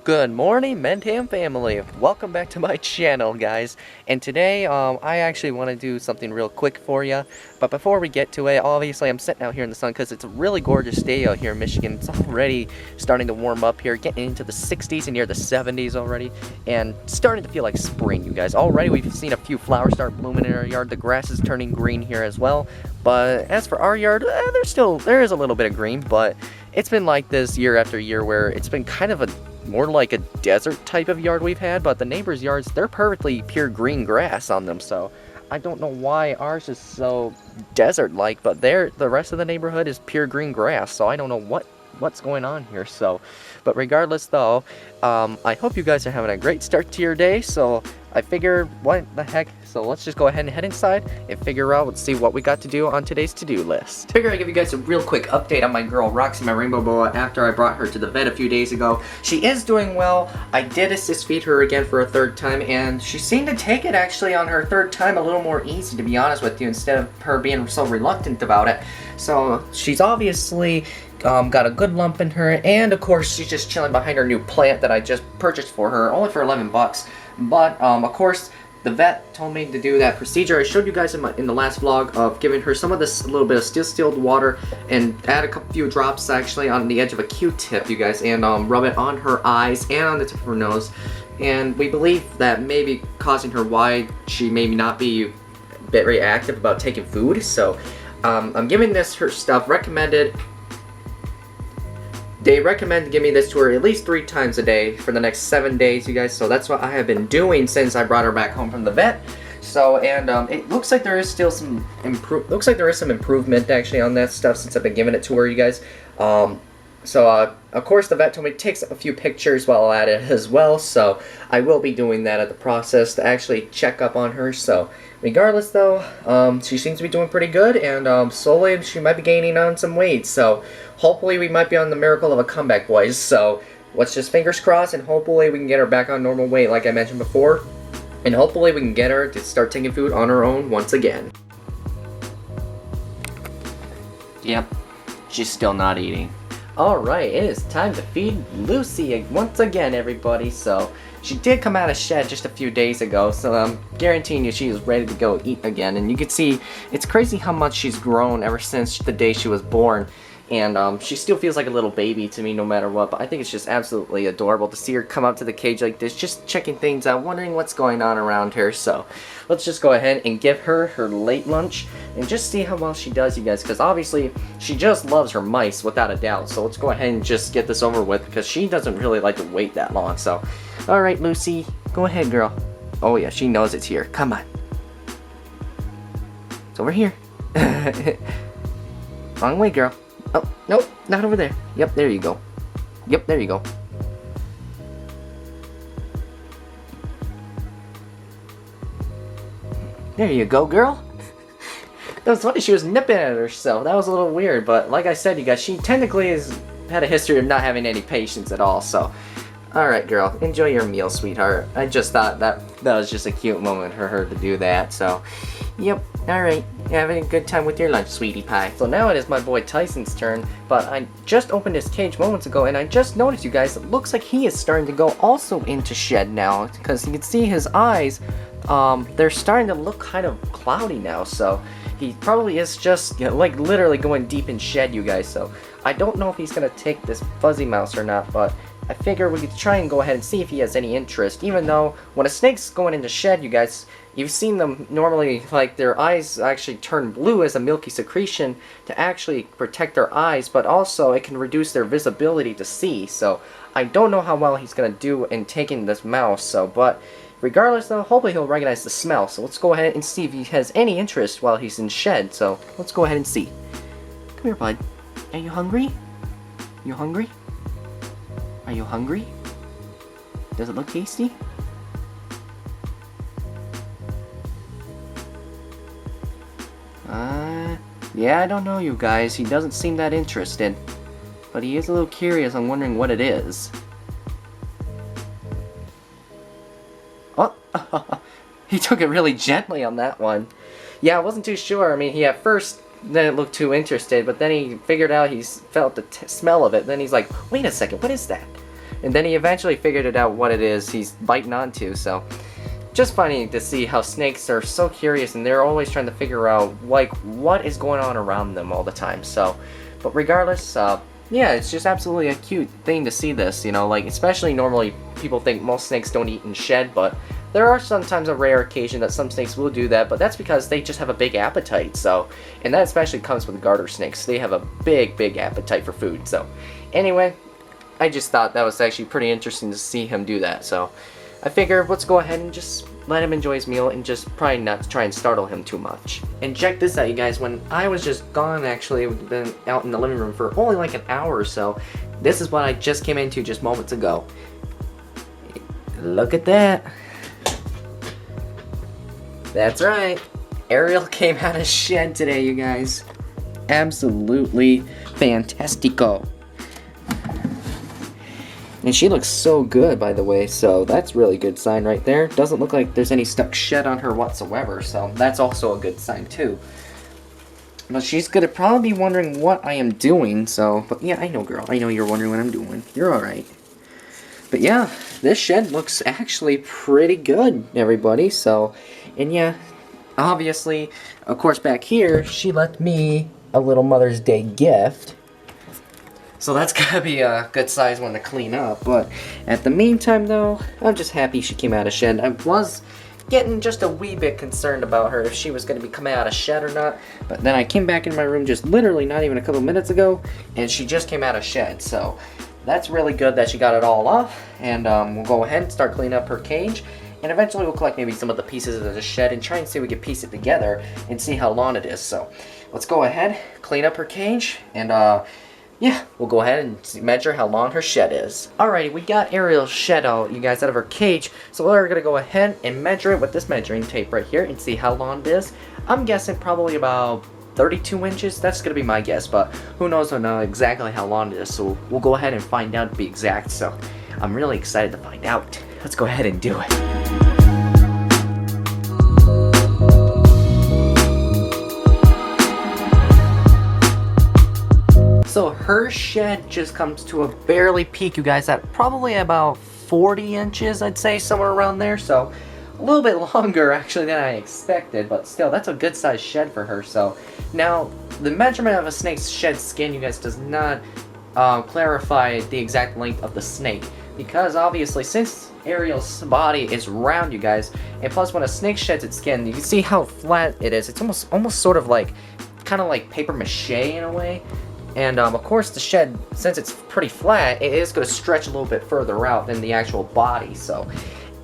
Good morning, Mendham family. Welcome back to my channel, guys. And today, I actually want to do something real quick for you. But before we get to it, obviously I'm sitting out here in the sun because it's a really gorgeous day out here in Michigan. It's already starting to warm up here, getting into the 60s and near the 70s already, and starting to feel like spring, you guys. Already we've seen a few flowers start blooming in our yard. The grass is turning green here as well. But as for our yard, there is a little bit of green, but it's been like this year after year where it's been kind of more like a desert type of yard we've had, but the neighbors' yards, they're perfectly pure green grass on them, so I don't know why ours is so desert-like, but the rest of the neighborhood is pure green grass, so I don't know what's going on here. So, but regardless though, I hope you guys are having a great start to your day. So I figured, what the heck, so let's just go ahead and head inside and figure out, let's see what we got to do on today's to-do list. Figure I'd give you guys a real quick update on my girl Roxy, my rainbow boa, after I brought her to the vet a few days ago. She is doing well. I did assist feed her again for a third time, and she seemed to take it actually on her third time a little more easy, to be honest with you, instead of her being so reluctant about it. So she's obviously got a good lump in her, and of course she's just chilling behind her new plant that I just purchased for her, only for 11 bucks. But of course the vet told me to do that procedure I showed you guys in the last vlog of giving her some of this, a little bit of distilled water, and add a few drops actually on the edge of a Q-tip, you guys, and rub it on her eyes and on the tip of her nose. And we believe that may be causing her why she may not be very active about taking food. So I'm giving her stuff recommended. They recommend giving this to her at least 3 times a day for the next 7 days, you guys. So that's what I have been doing since I brought her back home from the vet. So, and it looks like there is still some improvement actually on that stuff since I've been giving it to her, you guys. Of course, the vet told me to take a few pictures while at it as well. So I will be doing that at the process to actually check up on her. So regardless though, she seems to be doing pretty good, and slowly she might be gaining on some weight. So hopefully we might be on the miracle of a comeback, boys. So let's just fingers crossed, and hopefully we can get her back on normal weight like I mentioned before. And hopefully we can get her to start taking food on her own once again. Yep, she's still not eating. Alright, it is time to feed Lucy once again, everybody. So she did come out of shed just a few days ago, so I'm guaranteeing you she is ready to go eat again. And you can see, it's crazy how much she's grown ever since the day she was born. And she still feels like a little baby to me no matter what, but I think it's just absolutely adorable to see her come out to the cage like this, just checking things out, wondering what's going on around her. So let's just go ahead and give her her late lunch and just see how well she does, you guys, because obviously she just loves her mice without a doubt. So let's go ahead and just get this over with, because she doesn't really like to wait that long. So alright, Lucy, go ahead, girl. Oh yeah, she knows it's here. Come on, it's over here. Wrong way, girl. Oh, nope, not over there. Yep, there you go. Yep, there you go. There you go, girl. That was funny, she was nipping at herself. That was a little weird, but like I said, you guys, she technically has had a history of not having any patience at all, so. Alright, girl, enjoy your meal, sweetheart. I just thought that was just a cute moment for her to do that, so. Yep, alright. You're having a good time with your lunch, sweetie pie. So now it is my boy Tyson's turn, but I just opened his cage moments ago, and I just noticed, you guys, it looks like he is starting to go also into shed now, because you can see his eyes, they're starting to look kind of cloudy now, so he probably is just, you know, like literally going deep in shed, you guys. So I don't know if he's gonna take this fuzzy mouse or not, but I figure we could try and go ahead and see if he has any interest, even though when a snake's going into shed, you guys, you've seen them normally, like, their eyes actually turn blue as a milky secretion to actually protect their eyes, but also it can reduce their visibility to see. So I don't know how well he's going to do in taking this mouse, so, but regardless though, hopefully he'll recognize the smell. So let's go ahead and see if he has any interest while he's in shed. So let's go ahead and see. Come here, bud. Are you hungry? You hungry? Are you hungry? Does it look tasty? Yeah, I don't know, you guys. He doesn't seem that interested. But he is a little curious. I'm wondering what it is. Oh, he took it really gently on that one. Yeah, I wasn't too sure. I mean, he at first didn't look too interested, but then he figured out he felt the smell of it. Then he's like, wait a second, what is that? And then he eventually figured it out what it is he's biting onto, so just funny to see how snakes are so curious and they're always trying to figure out like what is going on around them all the time. So, but regardless, yeah, it's just absolutely a cute thing to see this, you know, like especially normally people think most snakes don't eat and shed, but there are sometimes a rare occasion that some snakes will do that, but that's because they just have a big appetite. So, and that especially comes with garter snakes. They have a big appetite for food. So, anyway, I just thought that was actually pretty interesting to see him do that. So, I figured let's go ahead and just let him enjoy his meal and just probably not try and startle him too much. And check this out, you guys. When I was just gone, actually, we've been out in the living room for only like an hour or so. This is what I just came into just moments ago. Look at that. That's right. Ariel came out of shed today, you guys. Absolutely fantastico. And she looks so good, by the way, so that's really good sign right there. Doesn't look like there's any stuck shed on her whatsoever, so that's also a good sign too. But she's gonna probably be wondering what I am doing, so, but yeah, I know, girl. I know you're wondering what I'm doing. You're alright. But yeah, this shed looks actually pretty good, everybody, so, and yeah, obviously, of course, back here, she left me a little Mother's Day gift. So that's gotta be a good size one to clean up, but at the meantime though, I'm just happy she came out of shed. I was getting just a wee bit concerned about her if she was gonna be coming out of shed or not, but then I came back in my room just literally not even a couple minutes ago, and she just came out of shed, so that's really good that she got it all off, and we'll go ahead and start cleaning up her cage, and eventually we'll collect maybe some of the pieces of the shed and try and see if we can piece it together and see how long it is. So let's go ahead, clean up her cage, and yeah, we'll go ahead and measure how long her shed is. Alrighty, we got Ariel's shed out, you guys, out of her cage. So we're gonna go ahead and measure it with this measuring tape right here and see how long it is. I'm guessing probably about 32 inches. That's gonna be my guess, but who knows exactly how long it is. So we'll go ahead and find out to be exact. So I'm really excited to find out. Let's go ahead and do it. So her shed just comes to a barely peak, you guys, at probably about 40 inches, I'd say, somewhere around there. So a little bit longer actually than I expected, but still, that's a good sized shed for her. So now the measurement of a snake's shed skin, you guys, does not clarify the exact length of the snake, because obviously since Ariel's body is round, you guys, and plus when a snake sheds its skin, you can see how flat it is. It's almost sort of like kind of like paper mache in a way. And of course the shed, since it's pretty flat, it is going to stretch a little bit further out than the actual body. So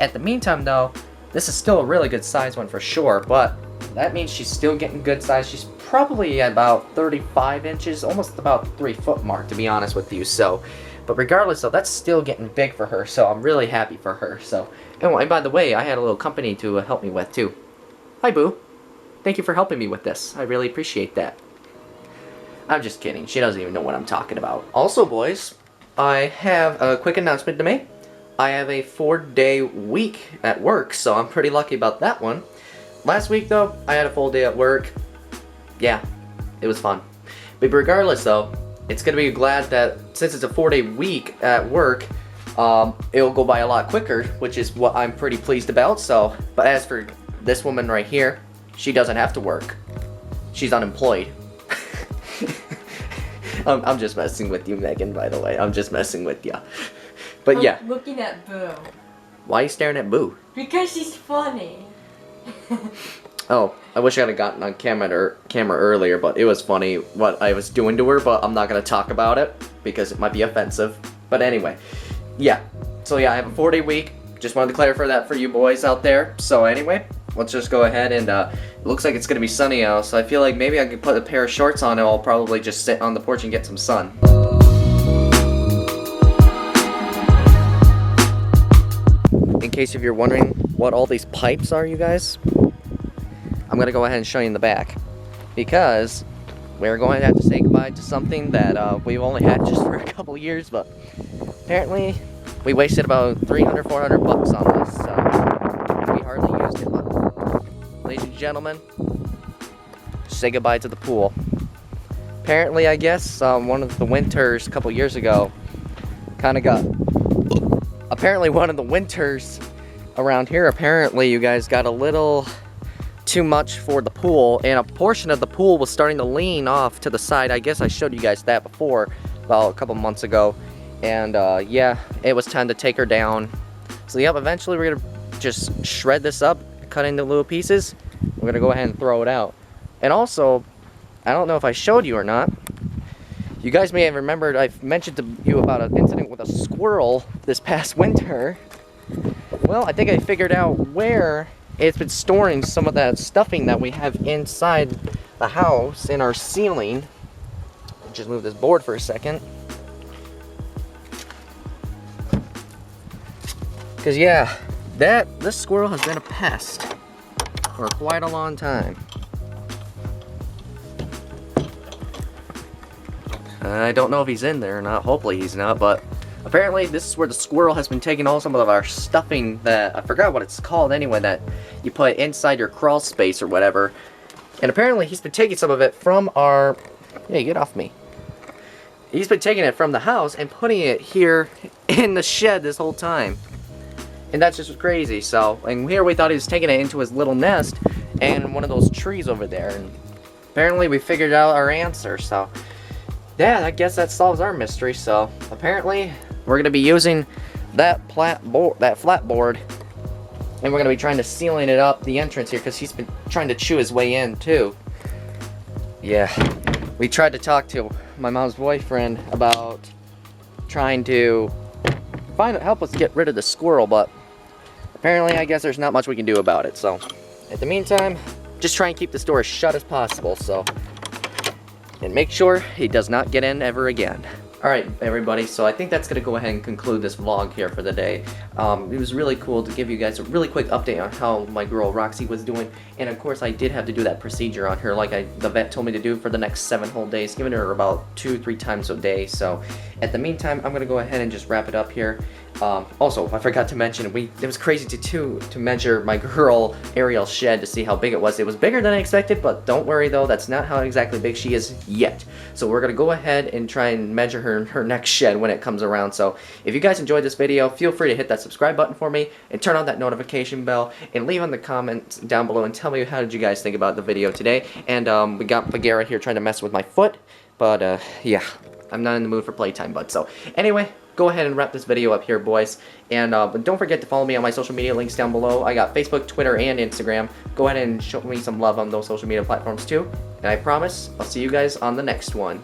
at the meantime though, this is still a really good size one for sure, but that means she's still getting good size. She's probably about 35 inches, almost about 3 foot mark, to be honest with you. So, but regardless though, that's still getting big for her, so I'm really happy for her. So, and by the way, I had a little company to help me with too. Hi Boo, thank you for helping me with this. I really appreciate that. I'm just kidding. She doesn't even know what I'm talking about. Also, boys, I have a quick announcement to make. I have a 4-day week at work, so I'm pretty lucky about that one. Last week, though, I had a full day at work. Yeah, it was fun. But regardless, though, it's going to be glad that since it's a 4-day week at work, it'll go by a lot quicker, which is what I'm pretty pleased about. So, but as for this woman right here, she doesn't have to work. She's unemployed. I'm just messing with you, Megan, by the way. I'm just messing with you. But yeah. I'm looking at Boo. Why are you staring at Boo? Because she's funny. Oh, I wish I had gotten on camera earlier, but it was funny what I was doing to her, but I'm not going to talk about it because it might be offensive. But anyway, yeah. So yeah, I have a 4-day week. Just wanted to clarify that for you boys out there. So anyway, let's just go ahead and it looks like it's going to be sunny out, so I feel like maybe I could put a pair of shorts on and I'll probably just sit on the porch and get some sun. In case if you're wondering what all these pipes are, you guys, I'm going to go ahead and show you in the back, because we're going to have to say goodbye to something that we've only had just for a couple years, but apparently we wasted about $300-400 on this, so we hardly used it. But ladies and gentlemen, say goodbye to the pool. Apparently, I guess one of the winters a couple years ago kind of got apparently one of the winters around here, apparently you guys got a little too much for the pool, and a portion of the pool was starting to lean off to the side. I guess I showed you guys that before, well, a couple months ago. And yeah, it was time to take her down. So yep, eventually we're gonna just shred this up, cut into little pieces. We're gonna go ahead and throw it out. And also, I don't know if I showed you or not, you guys may have remembered I've mentioned to you about an incident with a squirrel this past winter. Well, I think I figured out where it's been storing some of that stuffing that we have inside the house in our ceiling. Just move this board for a second. Because yeah, this squirrel has been a pest for quite a long time. I don't know if he's in there or not. Hopefully he's not, but apparently this is where the squirrel has been taking all some of our stuffing that, I forgot what it's called anyway, that you put inside your crawl space or whatever. And apparently he's been taking some of it from our, hey, get off me. He's been taking it from the house and putting it here in the shed this whole time. And that's just crazy. So, and here we thought he was taking it into his little nest and one of those trees over there. And apparently we figured out our answer, so yeah, I guess that solves our mystery. So apparently we're going to be using that flat board, and we're going to be trying to sealing it up the entrance here, because he's been trying to chew his way in too. Yeah, we tried to talk to my mom's boyfriend about trying to help us get rid of the squirrel, but apparently I guess there's not much we can do about it. So at the meantime, just try and keep this door as shut as possible, so, and make sure he does not get in ever again. Alright everybody, so I think that's going to go ahead and conclude this vlog here for the day. It was really cool to give you guys a really quick update on how my girl Roxy was doing, and of course I did have to do that procedure on her like the vet told me to do for the next 7 whole days, giving her about 2-3 times a day. So at the meantime, I'm going to go ahead and just wrap it up here. Also, I forgot to mention, it was crazy to measure my girl Ariel's shed to see how big it was. It was bigger than I expected, but don't worry though, that's not how exactly big she is yet. So we're going to go ahead and try and measure her next shed when it comes around. So if you guys enjoyed this video, feel free to hit that subscribe button for me and turn on that notification bell and leave on the comments down below and tell me how did you guys think about the video today. And we got Bagheera here trying to mess with my foot, but yeah, I'm not in the mood for playtime, bud. So anyway, go ahead and wrap this video up here, boys. And but don't forget to follow me on my social media links down below. I got Facebook, Twitter, and Instagram. Go ahead and show me some love on those social media platforms too. And I promise, I'll see you guys on the next one.